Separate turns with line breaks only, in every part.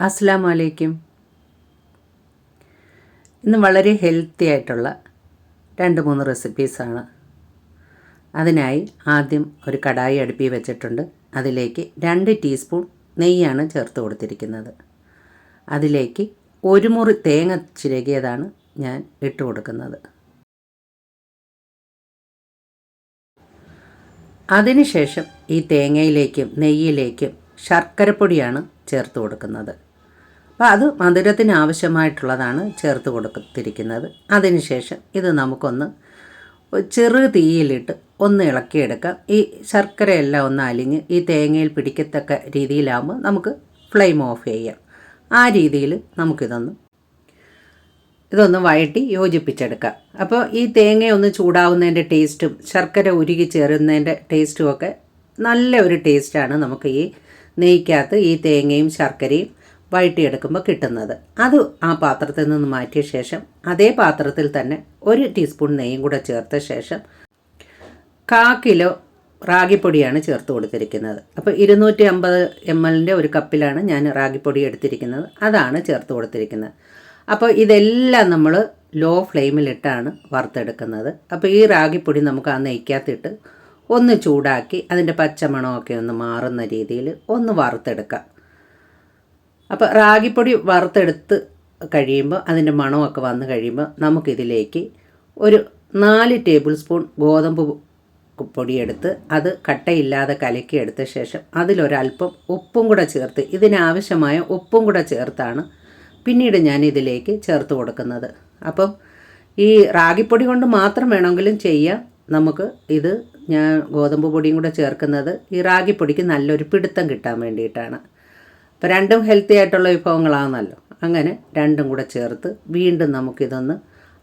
അസ്സലാമു അലൈക്കും. ഇന്ന് വളരെ ഹെൽത്തി ആയിട്ടുള്ള 2-3 റെസിപ്പീസാണ്. അതിനായി ആദ്യം ഒരു കടായി അടുപ്പിൽ വെച്ചിട്ടുണ്ട്. അതിലേക്ക് 2 ടീസ്പൂൺ നെയ്യാണ് ചേർത്ത് കൊടുത്തിരിക്കുന്നത്. അതിലേക്ക് 1 മുറി തേങ്ങ ചിരകിയതാണ് ഞാൻ ഇട്ട് കൊടുക്കുന്നത്. അതിനുശേഷം ഈ തേങ്ങയിലേക്കും നെയ്യിലേക്കും ശർക്കരപ്പൊടിയാണ് ചേർത്ത് കൊടുക്കുന്നത്. അപ്പോൾ അത് മധുരത്തിന് ആവശ്യമായിട്ടുള്ളതാണ് ചേർത്ത് കൊടുത്തിരിക്കുന്നത്. അതിനുശേഷം ഇത് നമുക്കൊന്ന് ചെറു തീയിലിട്ട് ഒന്ന് ഇളക്കിയെടുക്കാം. ഈ ശർക്കരയെല്ലാം ഒന്ന് അലിഞ്ഞ് ഈ തേങ്ങയിൽ പിടിക്കത്തക്ക രീതിയിലാകുമ്പോൾ നമുക്ക് ഫ്ലെയിം ഓഫ് ചെയ്യാം. ആ രീതിയിൽ ഇതൊന്ന് വഴറ്റി യോജിപ്പിച്ചെടുക്കാം. അപ്പോൾ ഈ തേങ്ങ ഒന്ന് ചൂടാവുന്നതിൻ്റെ ടേസ്റ്റും ശർക്കര ഉരുകി ചേരുന്നതിൻ്റെ ടേസ്റ്റും ഒക്കെ നല്ല ഒരു ടേസ്റ്റാണ് നമുക്ക് ഈ നെയ്ക്കകത്ത് ഈ തേങ്ങയും ശർക്കരയും വഴറ്റിയെടുക്കുമ്പോൾ കിട്ടുന്നത്. അത് ആ പാത്രത്തിൽ നിന്ന് മാറ്റിയ ശേഷം അതേ പാത്രത്തിൽ തന്നെ 1 ടീസ്പൂൺ നെയ്യും കൂടെ ചേർത്ത ശേഷം 1/4 കിലോ റാഗിപ്പൊടിയാണ് ചേർത്ത് കൊടുത്തിരിക്കുന്നത്. അപ്പോൾ 250 ml ഒരു കപ്പിലാണ് ഞാൻ റാഗിപ്പൊടി എടുത്തിരിക്കുന്നത്. അതാണ് ചേർത്ത് കൊടുത്തിരിക്കുന്നത്. അപ്പോൾ ഇതെല്ലാം നമ്മൾ ലോ ഫ്ലെയിമിലിട്ടാണ് വറുത്തെടുക്കുന്നത്. അപ്പോൾ ഈ റാഗിപ്പൊടി നമുക്ക് ആ നെയ്ക്കകത്തിട്ട് ഒന്ന് ചൂടാക്കി അതിൻ്റെ പച്ചമണമൊക്കെ ഒന്ന് മാറുന്ന രീതിയിൽ ഒന്ന് വറുത്തെടുക്കാം. അപ്പോൾ റാഗിപ്പൊടി വറുത്തെടുത്ത് കഴിയുമ്പോൾ അതിൻ്റെ മണമൊക്കെ വന്നു കഴിയുമ്പോൾ നമുക്കിതിലേക്ക് ഒരു 4 ടേബിൾ സ്പൂൺ ഗോതമ്പ് പൊടിയെടുത്ത് അത് കട്ടയില്ലാതെ കലക്കിയെടുത്ത ശേഷം അതിലൊരല്പം ഉപ്പും കൂടെ ചേർത്ത് ഇതിനാവശ്യമായ ഉപ്പും കൂടെ ചേർത്താണ് പിന്നീട് ഞാൻ ഇതിലേക്ക് ചേർത്ത് കൊടുക്കുന്നത്. അപ്പം ഈ റാഗിപ്പൊടി കൊണ്ട് മാത്രം വേണമെങ്കിലും ചെയ്യാം. നമുക്ക് ഇത് ഞാൻ ഗോതമ്പ് പൊടിയും കൂടെ ചേർക്കുന്നത് ഈ റാഗിപ്പൊടിക്ക് നല്ലൊരു പിടുത്തം കിട്ടാൻ വേണ്ടിയിട്ടാണ്. അപ്പോൾ രണ്ടും ഹെൽത്തി ആയിട്ടുള്ള വിഭവങ്ങളാണല്ലോ. അങ്ങനെ രണ്ടും കൂടെ ചേർത്ത് വീണ്ടും നമുക്കിതൊന്ന്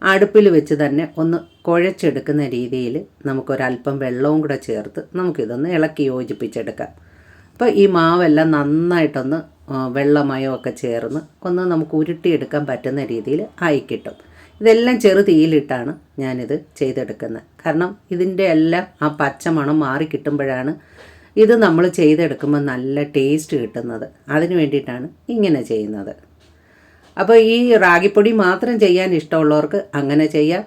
അടുപ്പിൽ വെച്ച് തന്നെ ഒന്ന് കുഴച്ചെടുക്കുന്ന രീതിയിൽ നമുക്കൊരല്പം വെള്ളവും കൂടെ ചേർത്ത് നമുക്കിതൊന്ന് ഇളക്കി യോജിപ്പിച്ചെടുക്കാം. അപ്പോൾ ഈ മാവെല്ലാം നന്നായിട്ടൊന്ന് വെള്ളമയമൊക്കെ ചേർന്ന് ഒന്ന് നമുക്ക് ഉരുട്ടിയെടുക്കാൻ പറ്റുന്ന രീതിയിൽ ആയിക്കിട്ടും. ഇതെല്ലാം ചെറു തീയിലിട്ടാണ് ഞാനിത് ചെയ്തെടുക്കുന്നത്. കാരണം ഇതിൻ്റെ എല്ലാം ആ പച്ചമണം മാറി കിട്ടുമ്പോഴാണ് ഇത് നമ്മൾ ചെയ്തെടുക്കുമ്പോൾ നല്ല ടേസ്റ്റ് കിട്ടുന്നത്. അതിന് വേണ്ടിയിട്ടാണ് ഇങ്ങനെ ചെയ്യുന്നത്. അപ്പോൾ ഈ റാഗിപ്പൊടി മാത്രം ചെയ്യാൻ ഇഷ്ടമുള്ളവർക്ക് അങ്ങനെ ചെയ്യാം.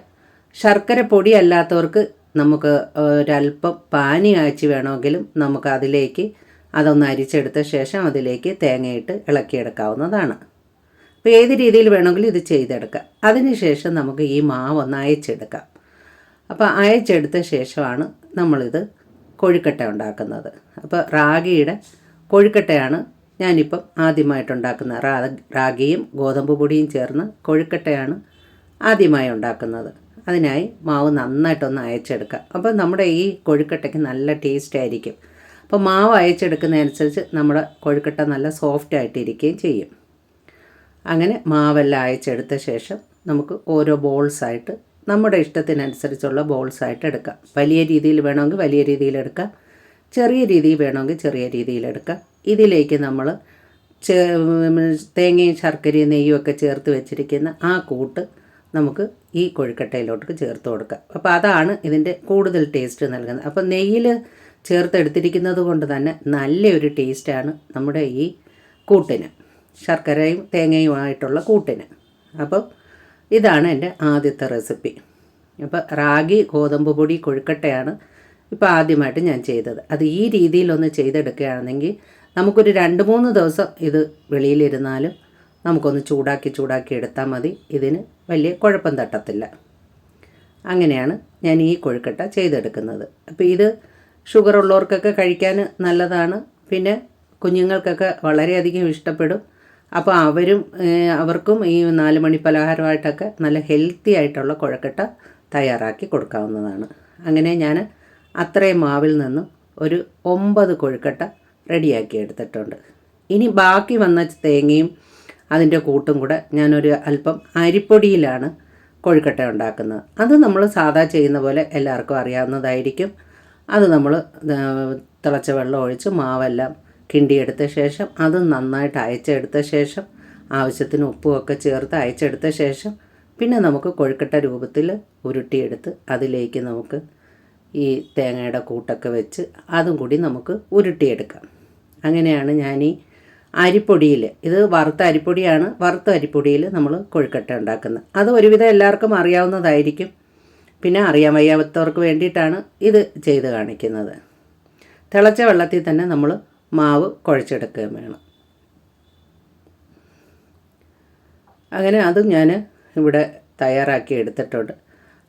ശർക്കര പൊടി അല്ലാത്തവർക്ക് നമുക്ക് ഒരല്പം പാനി കാച്ചി വേണമെങ്കിലും നമുക്ക് അതിലേക്ക് അതൊന്ന് അരിച്ചെടുത്ത ശേഷം അതിലേക്ക് തേങ്ങയിട്ട് ഇളക്കിയെടുക്കാവുന്നതാണ്. അപ്പോൾ ഏത് രീതിയിൽ വേണമെങ്കിലും ഇത് ചെയ്തെടുക്കാം. അതിനുശേഷം നമുക്ക് ഈ മാവ് ഒന്ന് അയച്ചെടുക്കാം. അപ്പോൾ അയച്ചെടുത്ത ശേഷമാണ് നമ്മളിത് കൊഴുക്കട്ട ഉണ്ടാക്കുന്നത്. അപ്പോൾ റാഗിയുടെ കൊഴുക്കട്ടയാണ് ഞാനിപ്പം ആദ്യമായിട്ടുണ്ടാക്കുന്നത്. റാഗിയും ഗോതമ്പ് പൊടിയും ചേർന്ന് കൊഴുക്കട്ടയാണ് ആദ്യമായി ഉണ്ടാക്കുന്നത്. അതിനായി മാവ് നന്നായിട്ടൊന്ന് അയച്ചെടുക്കാം. അപ്പോൾ നമ്മുടെ ഈ കൊഴുക്കട്ടയ്ക്ക് നല്ല ടേസ്റ്റ് ആയിരിക്കും. അപ്പോൾ മാവ് അയച്ചെടുക്കുന്നതനുസരിച്ച് നമ്മുടെ കൊഴുക്കട്ട നല്ല സോഫ്റ്റ് ആയിട്ടിരിക്കുകയും ചെയ്യും. അങ്ങനെ മാവെല്ലാം അയച്ചെടുത്ത ശേഷം നമുക്ക് ഓരോ ബോൾസായിട്ട് നമ്മുടെ ഇഷ്ടത്തിനനുസരിച്ചുള്ള ബോൾസായിട്ട് എടുക്കാം. വലിയ രീതിയിൽ വേണമെങ്കിൽ വലിയ രീതിയിലെടുക്കാം, ചെറിയ രീതിയിൽ വേണമെങ്കിൽ ചെറിയ രീതിയിലെടുക്കാം. ഇതിലേക്ക് നമ്മൾ തേങ്ങയും ശർക്കരയും നെയ്യും ഒക്കെ ചേർത്ത് വെച്ചിരിക്കുന്ന ആ കൂട്ട് നമുക്ക് ഈ കൊഴുക്കട്ടയിലോട്ട് ചേർത്ത് കൊടുക്കാം. അപ്പോൾ അതാണ് ഇതിൻ്റെ കൂടുതൽ ടേസ്റ്റ് നൽകുന്നത്. അപ്പോൾ നെയ്യിൽ ചേർത്തെടുത്തിരിക്കുന്നത് കൊണ്ട് തന്നെ നല്ലൊരു ടേസ്റ്റാണ് നമ്മുടെ ഈ കൂട്ടിന്, ശർക്കരയും തേങ്ങയുമായിട്ടുള്ള കൂട്ടിന്. അപ്പോൾ ഇതാണ് എൻ്റെ ആദ്യത്തെ റെസിപ്പി. അപ്പോൾ റാഗി ഗോതമ്പ് പൊടി കൊഴുക്കട്ടയാണ് ഇപ്പോൾ ആദ്യമായിട്ട് ഞാൻ ചെയ്തത്. അത് ഈ രീതിയിലൊന്ന് ചെയ്തെടുക്കുകയാണെങ്കിൽ നമുക്കൊരു 2-3 ദിവസം ഇത് വെളിയിലിരുന്നാലും നമുക്കൊന്ന് ചൂടാക്കി എടുത്താൽ മതി. ഇതിന് വലിയ കുഴപ്പം തട്ടത്തില്ല. അങ്ങനെയാണ് ഞാൻ ഈ കൊഴുക്കട്ട ചെയ്തെടുക്കുന്നത്. അപ്പോൾ ഇത് ഷുഗർ ഉള്ളവർക്കൊക്കെ കഴിക്കാൻ നല്ലതാണ്. പിന്നെ കുഞ്ഞുങ്ങൾക്കൊക്കെ വളരെയധികം ഇഷ്ടപ്പെടും. അപ്പോൾ അവർക്കും ഈ 4 മണി പലഹാരമായിട്ടൊക്കെ നല്ല ഹെൽത്തി ആയിട്ടുള്ള കൊഴുക്കട്ട തയ്യാറാക്കി കൊടുക്കാവുന്നതാണ്. അങ്ങനെ ഞാൻ അത്രയും മാവിൽ നിന്നും ഒരു 9 കൊഴുക്കട്ട റെഡിയാക്കി എടുത്തിട്ടുണ്ട്. ഇനി ബാക്കി വന്ന തേങ്ങയും അതിൻ്റെ കൂട്ടും കൂടെ ഞാനൊരു അല്പം അരിപ്പൊടിയിലാണ് കൊഴുക്കട്ട ഉണ്ടാക്കുന്നത്. അത് നമ്മൾ സാധാ ചെയ്യുന്ന പോലെ എല്ലാവർക്കും അറിയാവുന്നതായിരിക്കും. അത് നമ്മൾ തിളച്ച വെള്ളം ഒഴിച്ച് മാവെല്ലാം കിണ്ടിയെടുത്ത ശേഷം അത് നന്നായിട്ട് അയച്ചെടുത്ത ശേഷം ആവശ്യത്തിന് ഉപ്പുമൊക്കെ ചേർത്ത് അയച്ചെടുത്ത ശേഷം പിന്നെ നമുക്ക് കൊഴുക്കട്ട രൂപത്തിൽ ഉരുട്ടിയെടുത്ത് അതിലേക്ക് നമുക്ക് ഈ തേങ്ങയുടെ കൂട്ടൊക്കെ വെച്ച് അതും കൂടി നമുക്ക് ഉരുട്ടിയെടുക്കാം. അങ്ങനെയാണ് ഞാൻ ഈ അരിപ്പൊടിയിൽ, ഇത് വറുത്ത അരിപ്പൊടിയാണ്, വറുത്ത അരിപ്പൊടിയിൽ നമ്മൾ കൊഴുക്കട്ട ഉണ്ടാക്കുന്നത്. അത് ഒരുവിധം എല്ലാവർക്കും അറിയാവുന്നതായിരിക്കും. പിന്നെ അറിയാൻ വയ്യാത്തവർക്ക് വേണ്ടിയിട്ടാണ് ഇത് ചെയ്ത് കാണിക്കുന്നത്. തിളച്ച വെള്ളത്തിൽ തന്നെ നമ്മൾ മാവ് കുഴച്ചെടുക്കുകയും വേണം. അങ്ങനെ അതും ഞാൻ ഇവിടെ തയ്യാറാക്കി എടുത്തിട്ടുണ്ട്.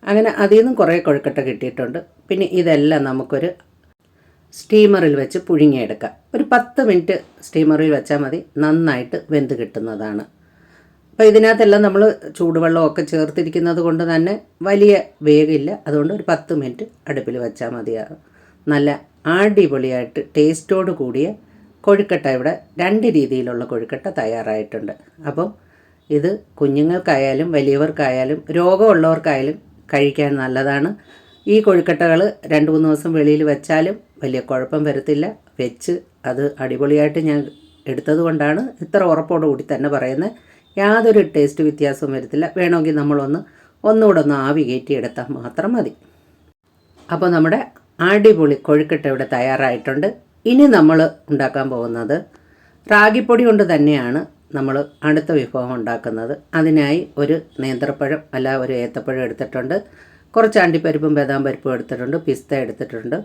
അങ്ങനെ അതിൽ നിന്നും കുറേ കൊഴുക്കട്ട കിട്ടിയിട്ടുണ്ട്. പിന്നെ ഇതെല്ലാം നമുക്കൊരു സ്റ്റീമറിൽ വെച്ച് പുഴുങ്ങിയെടുക്കാം. ഒരു 10 മിനിറ്റ് സ്റ്റീമറിൽ വെച്ചാൽ മതി, നന്നായിട്ട് വെന്ത് കിട്ടുന്നതാണ്. അപ്പോൾ ഇതിനകത്തെല്ലാം നമ്മൾ ചൂടുവെള്ളമൊക്കെ ചേർത്തിരിക്കുന്നത് കൊണ്ട് തന്നെ വലിയ വേഗമില്ല. അതുകൊണ്ട് ഒരു 10 മിനിറ്റ് അടുപ്പിൽ വെച്ചാൽ മതിയാകും. നല്ല അടിപൊളിയായിട്ട് ടേസ്റ്റോട് കൂടിയ കൊഴുക്കട്ട ഇവിടെ 2 രീതിയിലുള്ള കൊഴുക്കട്ട തയ്യാറായിട്ടുണ്ട്. അപ്പോൾ ഇത് കുഞ്ഞുങ്ങൾക്കായാലും വലിയവർക്കായാലും രോഗമുള്ളവർക്കായാലും കഴിക്കാൻ നല്ലതാണ്. ഈ കൊഴുക്കട്ടകൾ 2-3 ദിവസം വെളിയിൽ വെച്ചാലും വലിയ കുഴപ്പം വരത്തില്ല. വെച്ച് അത് അടിപൊളിയായിട്ട് ഞാൻ എടുത്തത് കൊണ്ടാണ് ഇത്ര ഉറപ്പോടുകൂടി തന്നെ പറയുന്നത്. യാതൊരു ടേസ്റ്റ് വ്യത്യാസവും വരത്തില്ല. വേണമെങ്കിൽ ഒന്നുകൂടെ ഒന്ന് ആവി കയറ്റിയെടുത്താൽ മാത്രം മതി. അപ്പോൾ നമ്മുടെ അടിപൊളി കൊഴുക്കട്ട ഇവിടെ തയ്യാറായിട്ടുണ്ട്. ഇനി നമ്മൾ ഉണ്ടാക്കാൻ പോകുന്നത് റാഗിപ്പൊടി കൊണ്ട് തന്നെയാണ് നമ്മൾ അടുത്ത വിഭവം ഉണ്ടാക്കുന്നത്. അതിനായി ഒരു നേന്ത്രപ്പഴം ഒരു ഏത്തപ്പഴം എടുത്തിട്ടുണ്ട്. കുറച്ച് അണ്ടിപ്പരിപ്പും ബദാം പരിപ്പും എടുത്തിട്ടുണ്ട്. പിസ്ത എടുത്തിട്ടുണ്ട്.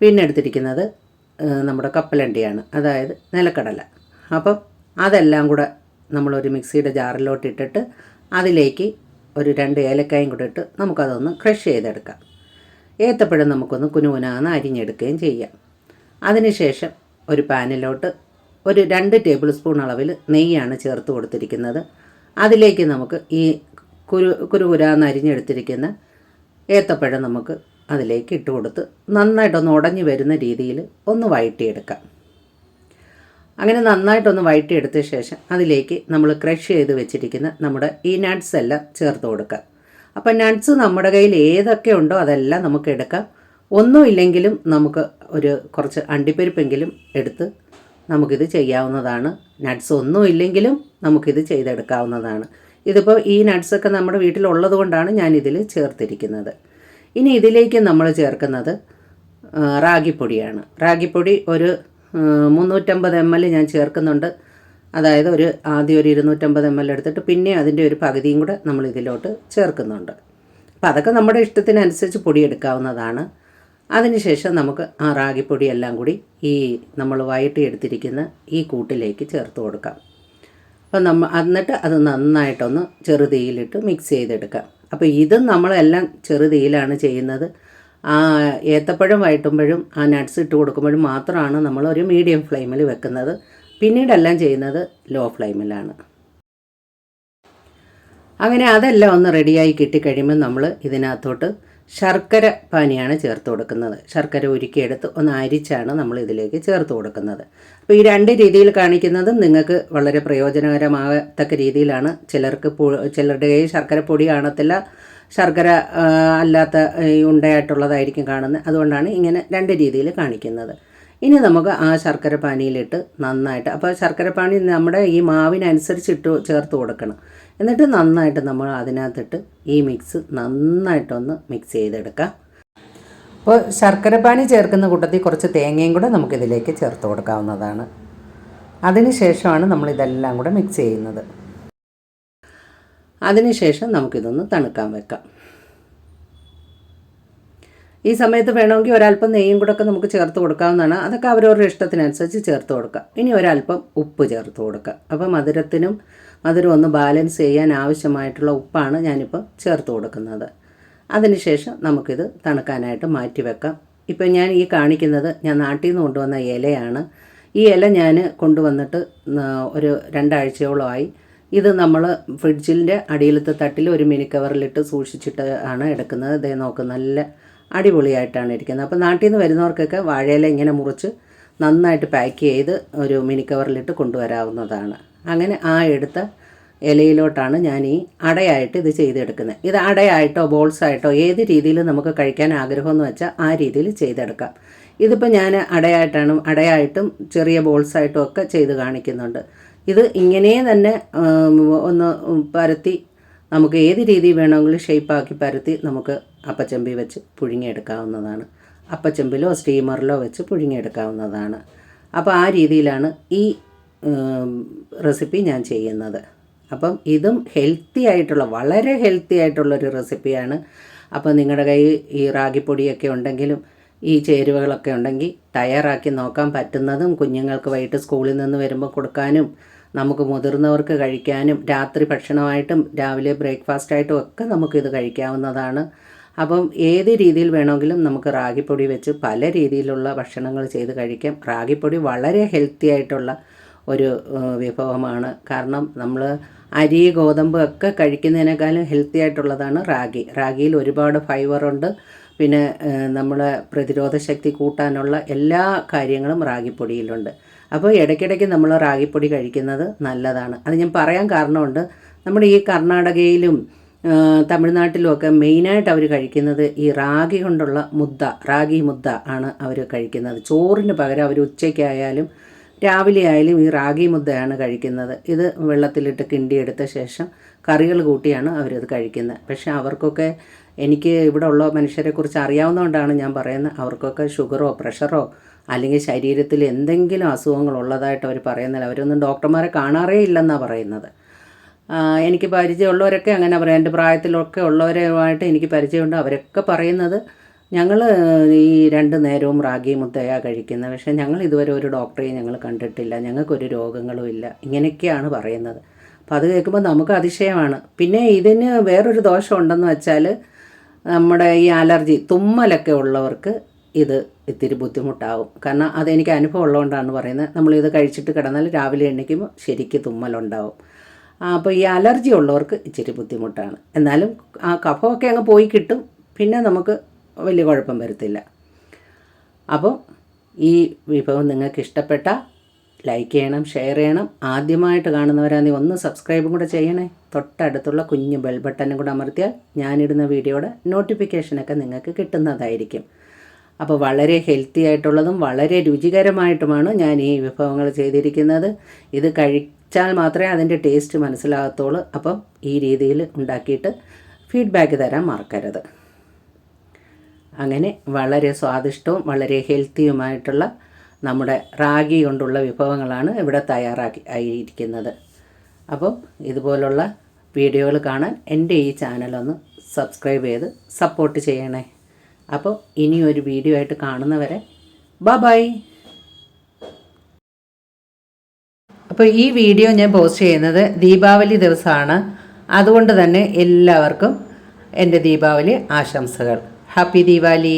പിന്നെ എടുത്തിരിക്കുന്നത് നമ്മുടെ കപ്പലണ്ടിയാണ്, അതായത് നിലക്കടല. അപ്പം അതെല്ലാം കൂടെ നമ്മളൊരു മിക്സിയുടെ ജാറിലോട്ട് ഇട്ടിട്ട് അതിലേക്ക് ഒരു 2 ഏലക്കായും കൂടെ ഇട്ട് നമുക്കതൊന്ന് ക്രഷ് ചെയ്തെടുക്കാം. ഏത്തപ്പഴം നമുക്കൊന്ന് കുനുകുനാന്ന് അരിഞ്ഞെടുക്കുകയും ചെയ്യാം. അതിനുശേഷം ഒരു പാനിലോട്ട് ഒരു 2 ടേബിൾ സ്പൂൺ അളവിൽ നെയ്യാണ് ചേർത്ത് കൊടുത്തിരിക്കുന്നത്. അതിലേക്ക് നമുക്ക് ഈ കുരുകുരാന്ന് അരിഞ്ഞെടുത്തിരിക്കുന്ന ഏത്തപ്പഴം നമുക്ക് അതിലേക്ക് ഇട്ട് കൊടുത്ത് നന്നായിട്ടൊന്ന് ഉടഞ്ഞു വരുന്ന രീതിയിൽ ഒന്ന് വഴറ്റിയെടുക്കാം. അങ്ങനെ നന്നായിട്ടൊന്ന് വഴറ്റിയെടുത്ത ശേഷം അതിലേക്ക് നമ്മൾ ക്രഷ് ചെയ്ത് വെച്ചിരിക്കുന്ന നമ്മുടെ ഈ നട്ട്സ് എല്ലാം ചേർത്ത് കൊടുക്കാം. അപ്പം നട്ട്സ് നമ്മുടെ കയ്യിൽ ഏതൊക്കെ ഉണ്ടോ അതെല്ലാം നമുക്ക് എടുക്കാം. ഒന്നുമില്ലെങ്കിലും നമുക്ക് കുറച്ച് അണ്ടിപ്പരിപ്പെങ്കിലും എടുത്ത് നമുക്കിത് ചെയ്യാവുന്നതാണ്. നട്ട്സ് ഒന്നുമില്ലെങ്കിലും നമുക്കിത് ചെയ്തെടുക്കാവുന്നതാണ്. ഇതിപ്പോൾ ഈ നട്ട്സൊക്കെ നമ്മുടെ വീട്ടിലുള്ളത് കൊണ്ടാണ് ഞാനിതിൽ ചേർത്തിരിക്കുന്നത്. ഇനി ഇതിലേക്ക് നമ്മൾ ചേർക്കുന്നത് റാഗിപ്പൊടിയാണ്. റാഗിപ്പൊടി ഒരു 350 ml ഞാൻ ചേർക്കുന്നുണ്ട്. അതായത് ആദ്യം ഒരു 250 ml എടുത്തിട്ട് പിന്നെ അതിൻ്റെ ഒരു പകുതിയും കൂടെ നമ്മൾ ഇതിലോട്ട് ചേർക്കുന്നുണ്ട്. അപ്പം അതൊക്കെ നമ്മുടെ ഇഷ്ടത്തിനനുസരിച്ച് പൊടിയെടുക്കാവുന്നതാണ്. അതിനുശേഷം നമുക്ക് ആ റാഗിപ്പൊടി എല്ലാം കൂടി ഈ നമ്മൾ വഴറ്റിയെടുത്തിരിക്കുന്ന ഈ കൂട്ടിലേക്ക് ചേർത്ത് കൊടുക്കാം. അപ്പം എന്നിട്ട് അത് നന്നായിട്ടൊന്ന് ചെറുതീയിലിട്ട് മിക്സ് ചെയ്തെടുക്കാം. അപ്പോൾ ഇതും നമ്മളെല്ലാം ചെറുതീയിലാണ് ചെയ്യുന്നത്. ആ ഏത്തപ്പഴം വഴറ്റുമ്പോഴും ആ നട്ട്സ് ഇട്ട് കൊടുക്കുമ്പോഴും മാത്രമാണ് നമ്മൾ ഒരു മീഡിയം ഫ്ലെയിമിൽ വെക്കുന്നത്. പിന്നീടെല്ലാം ചെയ്യുന്നത് ലോ ഫ്ലെയിമിലാണ്. അങ്ങനെ അതെല്ലാം ഒന്ന് റെഡിയായി കിട്ടിക്കഴിയുമ്പോൾ നമ്മൾ ഇതിനകത്തോട്ട് ശർക്കര പാനിയാണ് ചേർത്ത് കൊടുക്കുന്നത്. ശർക്കര ഉരുക്കിയെടുത്ത് ഒന്ന് അരിച്ചാണ് നമ്മൾ ഇതിലേക്ക് ചേർത്ത് കൊടുക്കുന്നത്. അപ്പോൾ ഈ 2 രീതിയിൽ കാണിക്കുന്നതും നിങ്ങൾക്ക് വളരെ പ്രയോജനകരമാകത്തക്ക രീതിയിലാണ്. ചിലരുടെ കയ്യിൽ ശർക്കര പൊടി കാണത്തില്ല, ശർക്കര അല്ലാത്ത ഉണ്ടയായിട്ടുള്ളതായിരിക്കും കാണുന്നത്. അതുകൊണ്ടാണ് ഇങ്ങനെ 2 രീതിയിൽ കാണിക്കുന്നത്. ഇനി നമുക്ക് ആ ശർക്കര പാനിയിലിട്ട് നന്നായിട്ട്, അപ്പോൾ ശർക്കര പാനി നമ്മുടെ ഈ മാവിനനുസരിച്ചിട്ട് ചേർത്ത് കൊടുക്കണം. എന്നിട്ട് നന്നായിട്ട് നമ്മൾ അതിനകത്തിട്ട് ഈ മിക്സ് നന്നായിട്ടൊന്ന് മിക്സ് ചെയ്തെടുക്കാം. അപ്പോൾ ശർക്കര പാനി ചേർക്കുന്ന കൂട്ടത്തിൽ കുറച്ച് തേങ്ങയും കൂടെ നമുക്കിതിലേക്ക് ചേർത്ത് കൊടുക്കാവുന്നതാണ്. അതിനുശേഷമാണ് നമ്മളിതെല്ലാം കൂടെ മിക്സ് ചെയ്യുന്നത്. അതിനുശേഷം നമുക്കിതൊന്ന് തണുക്കാൻ വെക്കാം. ഈ സമയത്ത് വേണമെങ്കിൽ ഒരല്പം നെയ്യും കൂടെ ഒക്കെ നമുക്ക് ചേർത്ത് കൊടുക്കാവുന്നതാണ്. അതൊക്കെ അവരവരുടെ ഇഷ്ടത്തിനനുസരിച്ച് ചേർത്ത് കൊടുക്കാം. ഇനി ഒരല്പം ഉപ്പ് ചേർത്ത് കൊടുക്കാം. അപ്പോൾ മധുരം ഒന്ന് ബാലൻസ് ചെയ്യാൻ ആവശ്യമായിട്ടുള്ള ഉപ്പാണ് ഞാനിപ്പോൾ ചേർത്ത് കൊടുക്കുന്നത്. അതിനുശേഷം നമുക്കിത് തണുക്കാനായിട്ട് മാറ്റി വെക്കാം. ഇപ്പം ഞാൻ ഈ കാണിക്കുന്നത് ഞാൻ നാട്ടിൽ നിന്ന് കൊണ്ടുവന്ന ഇലയാണ്. ഈ ഇല ഞാൻ കൊണ്ടുവന്നിട്ട് ഒരു 2 ആഴ്ചയോളമായി. ഇത് നമ്മൾ ഫ്രിഡ്ജിൻ്റെ അടിയിലത്തെ തട്ടിൽ ഒരു മിനി കവറിലിട്ട് സൂക്ഷിച്ചിട്ട് ആണ് എടുക്കുന്നത്. ഇതേ നോക്ക്, നല്ല അടിപൊളിയായിട്ടാണ് ഇരിക്കുന്നത്. അപ്പോൾ നാട്ടിൽ നിന്ന് വരുന്നവർക്കൊക്കെ വാഴയില ഇങ്ങനെ മുറിച്ച് നന്നായിട്ട് പാക്ക് ചെയ്ത് ഒരു മിനി കവറിലിട്ട് കൊണ്ടുവരാവുന്നതാണ്. അങ്ങനെ ആ എടുത്ത ഇലയിലോട്ടാണ് ഞാൻ ഈ അടയായിട്ട് ഇത് ചെയ്തെടുക്കുന്നത്. ഇത് അടയായിട്ടോ ബോൾസായിട്ടോ ഏത് രീതിയിൽ നമുക്ക് കഴിക്കാൻ ആഗ്രഹമെന്ന് വെച്ചാൽ ആ രീതിയിൽ ചെയ്തെടുക്കാം. ഇതിപ്പോൾ ഞാൻ അടയായിട്ടും ചെറിയ ബോൾസായിട്ടും ഒക്കെ ചെയ്ത് കാണിക്കുന്നുണ്ട്. ഇത് ഇങ്ങനെ തന്നെ ഒന്ന് പരത്തി നമുക്ക് ഏത് രീതി വേണമെങ്കിലും ഷേപ്പാക്കി പരത്തി നമുക്ക് അപ്പച്ചമ്പി വെച്ച് പുഴുങ്ങിയെടുക്കാവുന്നതാണ്. അപ്പച്ചമ്പിലോ സ്റ്റീമറിലോ വെച്ച് പുഴുങ്ങിയെടുക്കാവുന്നതാണ്. അപ്പോൾ ആ രീതിയിലാണ് ഈ റെസിപ്പി ഞാൻ ചെയ്യുന്നത്. അപ്പം ഇതും ഹെൽത്തി ആയിട്ടുള്ള, വളരെ ഹെൽത്തി ആയിട്ടുള്ളൊരു റെസിപ്പിയാണ്. അപ്പോൾ നിങ്ങളുടെ കയ്യിൽ ഈ റാഗിപ്പൊടിയൊക്കെ ഉണ്ടെങ്കിലും ഈ ചേരുവകളൊക്കെ ഉണ്ടെങ്കിൽ തയ്യാറാക്കി നോക്കാൻ പറ്റുന്നതും കുഞ്ഞുങ്ങൾക്ക് വൈകിട്ട് സ്കൂളിൽ നിന്ന് വരുമ്പോൾ കൊടുക്കാനും നമുക്ക് മുതിർന്നവർക്ക് കഴിക്കാനും രാത്രി ഭക്ഷണമായിട്ടും രാവിലെ ബ്രേക്ക്ഫാസ്റ്റായിട്ടും ഒക്കെ നമുക്കിത് കഴിക്കാവുന്നതാണ്. അപ്പം ഏത് രീതിയിൽ വേണമെങ്കിലും നമുക്ക് റാഗിപ്പൊടി വെച്ച് പല രീതിയിലുള്ള ഭക്ഷണങ്ങൾ ചെയ്ത് കഴിക്കാം. റാഗിപ്പൊടി വളരെ ഹെൽത്തി ആയിട്ടുള്ള ഒരു വിഭവമാണ്. കാരണം നമ്മൾ അരി, ഗോതമ്പ് ഒക്കെ കഴിക്കുന്നതിനേക്കാളും ഹെൽത്തി ആയിട്ടുള്ളതാണ് റാഗിയിൽ ഒരുപാട് ഫൈബറുണ്ട്. പിന്നെ നമ്മളെ പ്രതിരോധ ശക്തി കൂട്ടാനുള്ള എല്ലാ കാര്യങ്ങളും റാഗിപ്പൊടിയിലുണ്ട്. അപ്പോൾ ഇടയ്ക്കിടയ്ക്ക് നമ്മൾ റാഗിപ്പൊടി കഴിക്കുന്നത് നല്ലതാണ്. അത് ഞാൻ പറയാൻ കാരണമുണ്ട്. നമ്മുടെ ഈ കർണാടകയിലും തമിഴ്നാട്ടിലുമൊക്കെ മെയിനായിട്ട് അവർ കഴിക്കുന്നത് ഈ റാഗി കൊണ്ടുള്ള റാഗി മുദ്ദ ആണ് അവർ കഴിക്കുന്നത്. ചോറിന് പകരം അവർ ഉച്ചയ്ക്കായാലും രാവിലെ ആയാലും ഈ റാഗി മുദ്ദയാണ് കഴിക്കുന്നത്. ഇത് വെള്ളത്തിലിട്ട് കിണ്ടിയെടുത്ത ശേഷം കറികൾ കൂട്ടിയാണ് അവരത് കഴിക്കുന്നത്. പക്ഷേ അവർക്കൊക്കെ, എനിക്ക് ഇവിടെ ഉള്ള മനുഷ്യരെക്കുറിച്ച് അറിയാവുന്നതുകൊണ്ടാണ് ഞാൻ പറയുന്നത്, അവർക്കൊക്കെ ഷുഗറോ പ്രഷറോ അല്ലെങ്കിൽ ശരീരത്തിൽ എന്തെങ്കിലും അസുഖങ്ങളുള്ളതായിട്ട് അവർ പറയുന്നില്ല. അവരൊന്നും ഡോക്ടർമാരെ കാണാറേ ഇല്ലെന്നാണ് പറയുന്നത്. എനിക്ക് പരിചയമുള്ളവരൊക്കെ അങ്ങനെ പറയാം. എൻ്റെ പ്രായത്തിലൊക്കെ ഉള്ളവരുമായിട്ട് എനിക്ക് പരിചയമുണ്ട്. അവരൊക്കെ പറയുന്നത് ഞങ്ങൾ ഈ 2 നേരവും റാഗി മുദ്ദയാണ് കഴിക്കുന്നത്. പക്ഷേ ഞങ്ങൾ ഇതുവരെ ഒരു ഡോക്ടറെയും ഞങ്ങൾ കണ്ടിട്ടില്ല, ഞങ്ങൾക്കൊരു രോഗങ്ങളും ഇല്ല, ഇങ്ങനെയൊക്കെയാണ് പറയുന്നത്. അപ്പോൾ അത് കേൾക്കുമ്പോൾ നമുക്ക് അതിശയമാണ്. പിന്നെ ഇതിന് വേറൊരു ദോഷം ഉണ്ടെന്ന് വെച്ചാൽ, നമ്മുടെ ഈ അലർജി, തുമ്മലൊക്കെ ഉള്ളവർക്ക് ഇത് ഇത്തിരി ബുദ്ധിമുട്ടാവും. കാരണം അതെനിക്ക് അനുഭവം ഉള്ളതുകൊണ്ടാണ് പറയുന്നത്. നമ്മളിത് കഴിച്ചിട്ട് കിടന്നാൽ രാവിലെ എണീക്കുമ്പോൾ ശരിക്കും തുമ്മലുണ്ടാവും. അപ്പോൾ ഈ അലർജി ഉള്ളവർക്ക് ഇച്ചിരി ബുദ്ധിമുട്ടാണ്. എന്നാലും ആ കഫമൊക്കെ അങ്ങ് പോയി കിട്ടും. പിന്നെ നമുക്ക് വലിയ കുഴപ്പം വരത്തില്ല. അപ്പോൾ ഈ വിഭവം നിങ്ങൾക്ക് ഇഷ്ടപ്പെട്ടാൽ ലൈക്ക് ചെയ്യണം, ഷെയർ ചെയ്യണം. ആദ്യമായിട്ട് കാണുന്നവരാണെങ്കിൽ ഒന്ന് സബ്സ്ക്രൈബും കൂടെ ചെയ്യണേ. തൊട്ടടുത്തുള്ള കുഞ്ഞ് ബെൽ ബട്ടനും കൂടെ അമർത്തിയാൽ ഞാനിടുന്ന വീഡിയോയുടെ നോട്ടിഫിക്കേഷനൊക്കെ നിങ്ങൾക്ക് കിട്ടുന്നതായിരിക്കും. അപ്പോൾ വളരെ ഹെൽത്തി ആയിട്ടുള്ളതും വളരെ രുചികരമായിട്ടുമാണ് ഞാൻ ഈ വിഭവങ്ങൾ ചെയ്തിരിക്കുന്നത്. ഇത് കഴിച്ചാൽ മാത്രമേ അതിൻ്റെ ടേസ്റ്റ് മനസ്സിലാകത്തുള്ളൂ. അപ്പം ഈ രീതിയിൽ ഉണ്ടാക്കിയിട്ട് ഫീഡ്ബാക്ക് തരാൻ മറക്കരുത്. അങ്ങനെ വളരെ സ്വാദിഷ്ടവും വളരെ ഹെൽത്തിയുമായിട്ടുള്ള നമ്മുടെ റാഗി കൊണ്ടുള്ള വിഭവങ്ങളാണ് ഇവിടെ ആയിരിക്കുന്നത്. അപ്പം ഇതുപോലുള്ള വീഡിയോകൾ കാണാൻ എൻ്റെ ഈ ചാനലൊന്ന് സബ്സ്ക്രൈബ് ചെയ്ത് സപ്പോർട്ട് ചെയ്യണേ. അപ്പോൾ ഇനിയൊരു വീഡിയോ ആയിട്ട് കാണുന്നവരെ ബൈ. അപ്പോൾ ഈ വീഡിയോ ഞാൻ പോസ്റ്റ് ചെയ്യുന്നത് ദീപാവലി ദിവസമാണ്. അതുകൊണ്ട് തന്നെ എല്ലാവർക്കും എൻ്റെ ദീപാവലി ആശംസകൾ. ഹാപ്പി ദീപാവലി.